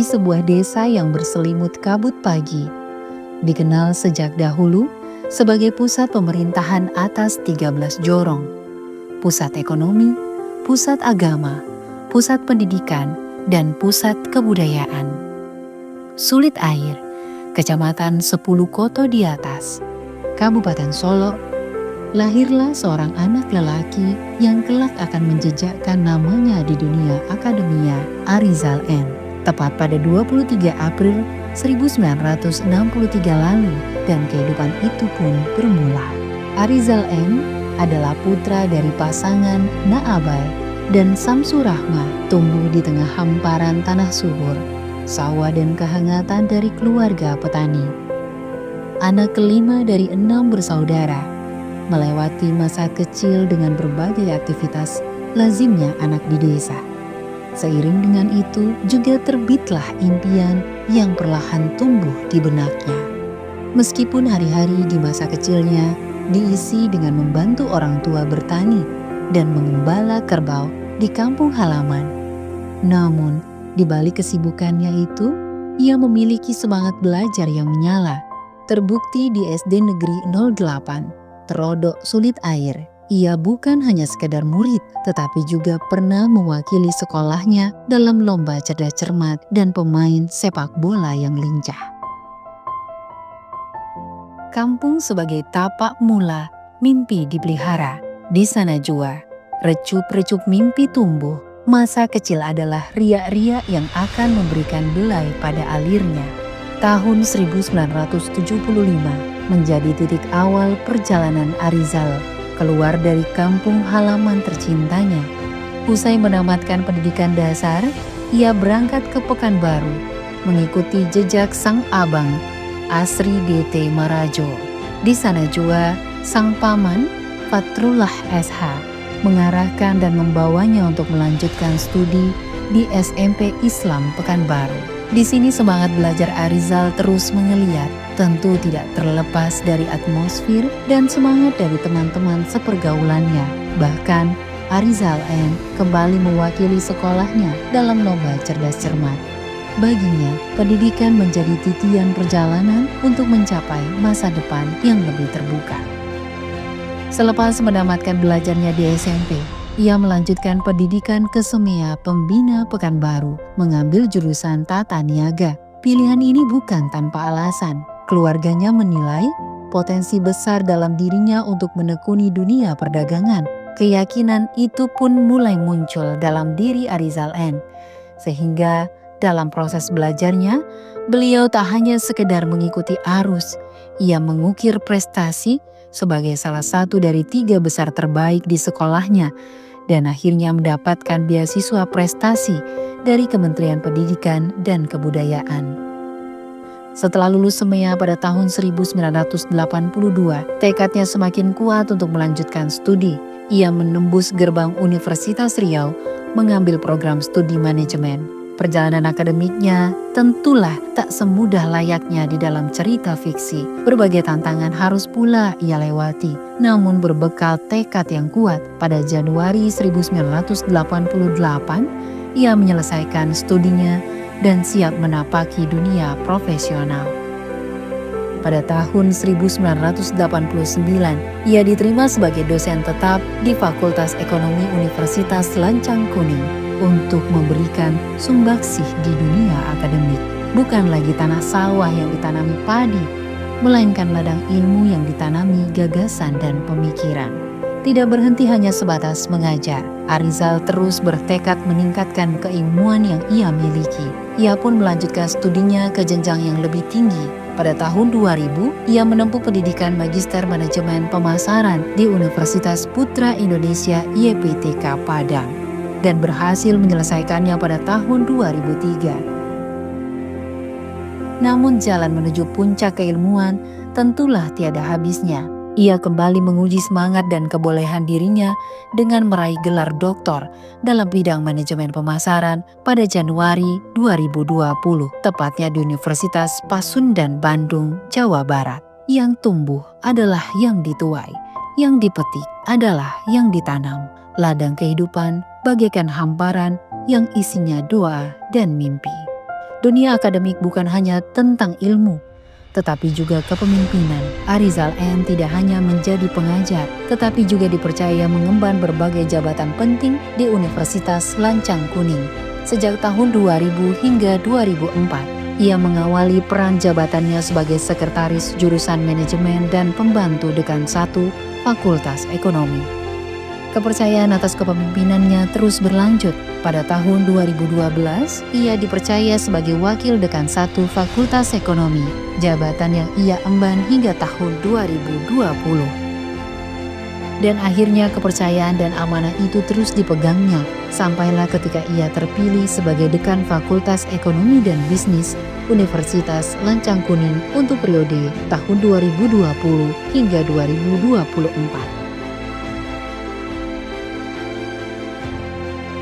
sebuah desa yang berselimut kabut pagi. Dikenal sejak dahulu sebagai pusat pemerintahan atas 13 jorong, pusat ekonomi, pusat agama, pusat pendidikan, dan pusat kebudayaan. Sulit Air, Kecamatan 10 Koto di Atas, Kabupaten Solo, lahirlah seorang anak lelaki yang kelak akan menjejakkan namanya di dunia akademia, Arizal N. Tepat pada 23 April 1963 lalu, dan kehidupan itu pun bermula. Arizal N. adalah putra dari pasangan Naabai dan Samsu Rahma, tumbuh di tengah hamparan tanah subur, sawah dan kehangatan dari keluarga petani. Anak kelima dari 6 bersaudara, melewati masa kecil dengan berbagai aktivitas lazimnya anak di desa. Seiring dengan itu juga terbitlah impian yang perlahan tumbuh di benaknya. Meskipun hari-hari di masa kecilnya diisi dengan membantu orang tua bertani dan mengembala kerbau di kampung halaman, namun di balik kesibukannya itu, ia memiliki semangat belajar yang menyala. Terbukti di SD Negeri 08, Terodok Sulit Air, ia bukan hanya sekedar murid, tetapi juga pernah mewakili sekolahnya dalam lomba cerdas cermat dan pemain sepak bola yang lincah. Kampung sebagai tapak mula, mimpi dipelihara. Di sana jua, recup-recup mimpi tumbuh. Masa kecil adalah riak-riak yang akan memberikan belai pada alirnya. Tahun 1975 menjadi titik awal perjalanan Arizal keluar dari kampung halaman tercintanya. Usai menamatkan pendidikan dasar, ia berangkat ke Pekanbaru, mengikuti jejak sang abang, Asri DT Marajo. Di sana jua, sang paman, Fatrullah SH, mengarahkan dan membawanya untuk melanjutkan studi di SMP Islam Pekanbaru. Di sini semangat belajar Arizal terus mengeliat, tentu tidak terlepas dari atmosfer dan semangat dari teman-teman sepergaulannya. Bahkan, Arizal N. kembali mewakili sekolahnya dalam lomba cerdas cermat. Baginya, pendidikan menjadi titian perjalanan untuk mencapai masa depan yang lebih terbuka. Selepas menamatkan belajarnya di SMP, ia melanjutkan pendidikan ke Semea Pembina Pekanbaru, mengambil jurusan Tata Niaga. Pilihan ini bukan tanpa alasan. Keluarganya menilai potensi besar dalam dirinya untuk menekuni dunia perdagangan. Keyakinan itu pun mulai muncul dalam diri Arizal N. Sehingga dalam proses belajarnya, beliau tak hanya sekedar mengikuti arus, ia mengukir prestasi sebagai salah satu dari 3 besar terbaik di sekolahnya, dan akhirnya mendapatkan beasiswa prestasi dari Kementerian Pendidikan dan Kebudayaan. Setelah lulus Semea pada tahun 1982, tekadnya semakin kuat untuk melanjutkan studi. Ia menembus gerbang Universitas Riau, mengambil program studi manajemen. Perjalanan akademiknya tentulah tak semudah layaknya di dalam cerita fiksi. Berbagai tantangan harus pula ia lewati. Namun berbekal tekad yang kuat, pada Januari 1988, ia menyelesaikan studinya dan siap menapaki dunia profesional. Pada tahun 1989, ia diterima sebagai dosen tetap di Fakultas Ekonomi Universitas Lancang Kuning untuk memberikan sumbangsih di dunia akademik. Bukan lagi tanah sawah yang ditanami padi, melainkan ladang ilmu yang ditanami gagasan dan pemikiran. Tidak berhenti hanya sebatas mengajar, Arizal terus bertekad meningkatkan keilmuan yang ia miliki. Ia pun melanjutkan studinya ke jenjang yang lebih tinggi. Pada tahun 2000, ia menempuh pendidikan Magister Manajemen Pemasaran di Universitas Putra Indonesia YPTK Padang dan berhasil menyelesaikannya pada tahun 2003. Namun jalan menuju puncak keilmuan tentulah tiada habisnya. Ia kembali menguji semangat dan kebolehan dirinya dengan meraih gelar doktor dalam bidang manajemen pemasaran pada Januari 2020, tepatnya di Universitas Pasundan, Bandung, Jawa Barat. Yang tumbuh adalah yang dituai, yang dipetik adalah yang ditanam. Ladang kehidupan bagaikan hamparan yang isinya doa dan mimpi. Dunia akademik bukan hanya tentang ilmu, tetapi juga kepemimpinan. Arizal N tidak hanya menjadi pengajar, tetapi juga dipercaya mengemban berbagai jabatan penting di Universitas Lancang Kuning. Sejak tahun 2000 hingga 2004, ia mengawali peran jabatannya sebagai sekretaris jurusan manajemen dan pembantu dekan 1 Fakultas Ekonomi. Kepercayaan atas kepemimpinannya terus berlanjut. Pada tahun 2012, ia dipercaya sebagai wakil dekan 1 Fakultas Ekonomi, jabatan yang ia emban hingga tahun 2020. Dan akhirnya kepercayaan dan amanah itu terus dipegangnya, sampailah ketika ia terpilih sebagai dekan Fakultas Ekonomi dan Bisnis Universitas Lancang Kuning untuk periode tahun 2020 hingga 2024.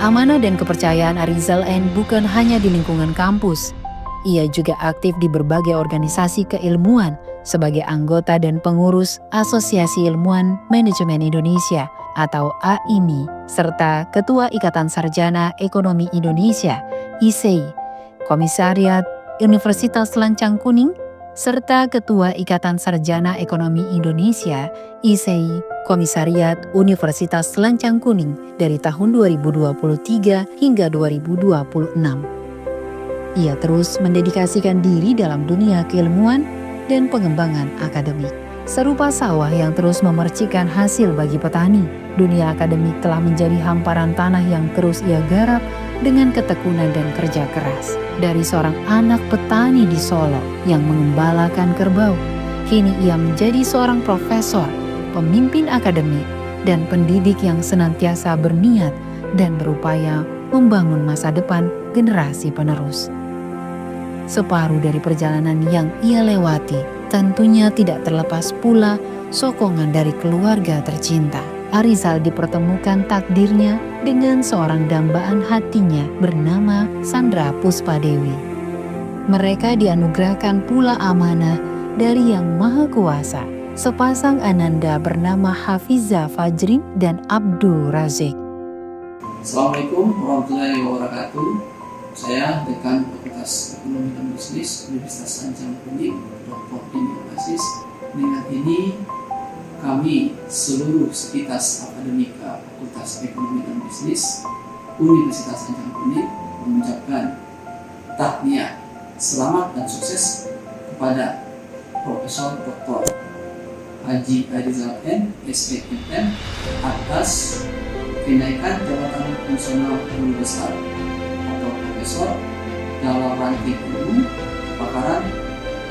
Amanah dan kepercayaan Arizal N bukan hanya di lingkungan kampus. Ia juga aktif di berbagai organisasi keilmuan sebagai anggota dan pengurus Asosiasi Ilmuwan Manajemen Indonesia atau AIMI, serta Ketua Ikatan Sarjana Ekonomi Indonesia (ISEI), Komisariat Universitas Lancang Kuning, serta Ketua Ikatan Sarjana Ekonomi Indonesia (ISEI), Komisariat Universitas Lancang Kuning dari tahun 2023 hingga 2026. Ia terus mendedikasikan diri dalam dunia keilmuan dan pengembangan akademik. Serupa sawah yang terus memercikan hasil bagi petani, dunia akademik telah menjadi hamparan tanah yang terus ia garap dengan ketekunan dan kerja keras. Dari seorang anak petani di Solo yang mengembalakan kerbau, kini ia menjadi seorang profesor, pemimpin akademik, dan pendidik yang senantiasa berniat dan berupaya membangun masa depan generasi penerus. Separuh dari perjalanan yang ia lewati tentunya tidak terlepas pula sokongan dari keluarga tercinta. Arizal dipertemukan takdirnya dengan seorang dambaan hatinya bernama Sandra Puspadewi. Mereka dianugerahkan pula amanah dari Yang Maha Kuasa, sepasang ananda bernama Hafiza Fajrin dan Abdul Razik. Assalamualaikum warahmatullahi wabarakatuh. Saya Dekan Fakultas Ekonomi dan Bisnis Universitas Lancang Kuning, Dr. Dini Aziz. Dengan ini kami seluruh sivitas akademika Fakultas Ekonomi dan Bisnis Universitas Lancang Kuning mengucapkan tahniah selamat dan sukses kepada Profesor Dr. Haji Arizal N, SEMM atas kenaikan jabatan fungsional guru besar atau profesor dalam ranting ilmu, kepakaran,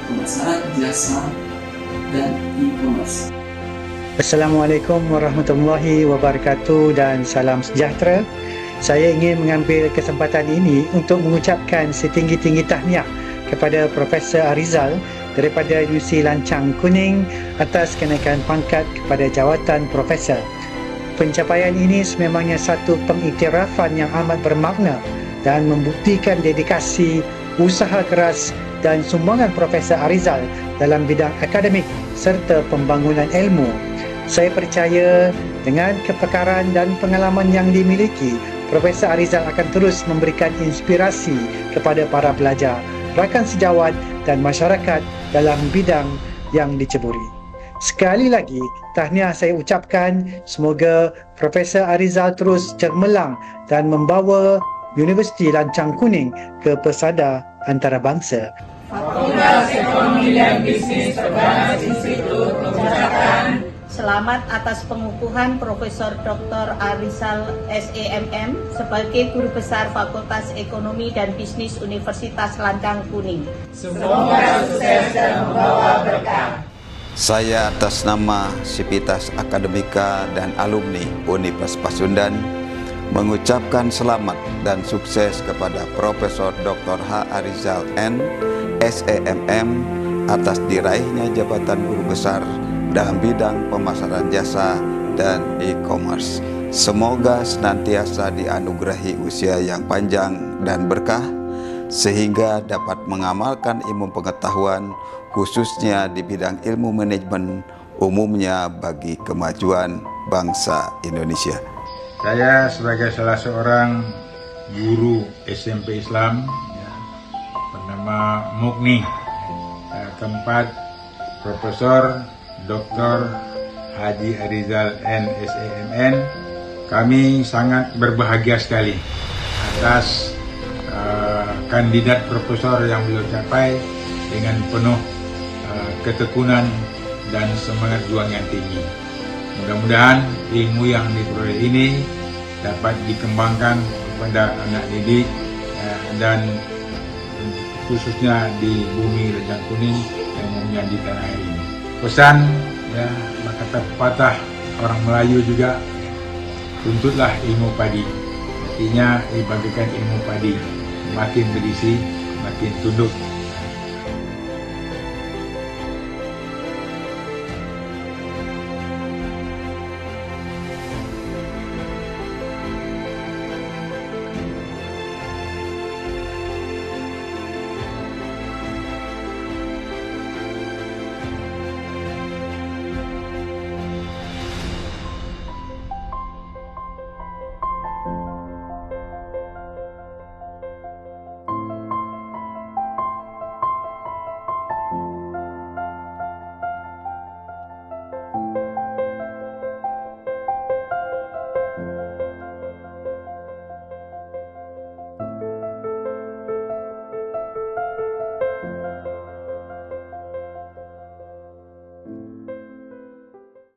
pemasaran jasa, dan e-commerce. Assalamualaikum warahmatullahi wabarakatuh dan salam sejahtera. Saya ingin mengambil kesempatan ini untuk mengucapkan setinggi-tinggi tahniah kepada Profesor Arizal daripada UC Lancang Kuning atas kenaikan pangkat kepada jawatan profesor. Pencapaian ini sememangnya satu pengiktirafan yang amat bermakna dan membuktikan dedikasi, usaha keras dan sumbangan Profesor Arizal dalam bidang akademik serta pembangunan ilmu. Saya percaya dengan kepakaran dan pengalaman yang dimiliki, Profesor Arizal akan terus memberikan inspirasi kepada para pelajar, rakan sejawat dan masyarakat dalam bidang yang diceburi. Sekali lagi, tahniah saya ucapkan, semoga Profesor Arizal terus cemerlang dan membawa Universiti Lancang Kuning ke pesada antarabangsa. Fakultas Ekonomi dan Bisnis Perdana Institut mengucapkan selamat atas pengukuhan Profesor Dr. Arizal SEMM sebagai Guru Besar Fakultas Ekonomi dan Bisnis Universitas Lancang Kuning. Semoga sukses dan membawa berkah. Saya atas nama Sivitas Akademika dan Alumni Universitas Pasundan mengucapkan selamat dan sukses kepada Profesor Dr. H. Arizal N, SEMM atas diraihnya jabatan Guru Besar dalam bidang pemasaran jasa dan e-commerce. Semoga senantiasa dianugerahi usia yang panjang dan berkah, sehingga dapat mengamalkan ilmu pengetahuan khususnya di bidang ilmu manajemen umumnya bagi kemajuan bangsa Indonesia. Saya sebagai salah seorang guru SMP Islam, Mukni. Keempat, Profesor Dr. Haji Arizal NSEMN. Kami sangat berbahagia sekali atas kandidat profesor yang beliau capai dengan penuh ketekunan dan semangat juang yang tinggi. Mudah-mudahan ilmu yang diperoleh ini dapat dikembangkan kepada anak didik dan khususnya di bumi Rejang Kuning yang umumnya di tanah air ini. Pesan ya, kata pepatah orang Melayu juga, tuntutlah ilmu padi. Artinya bagikan ilmu padi, makin berisi makin tunduk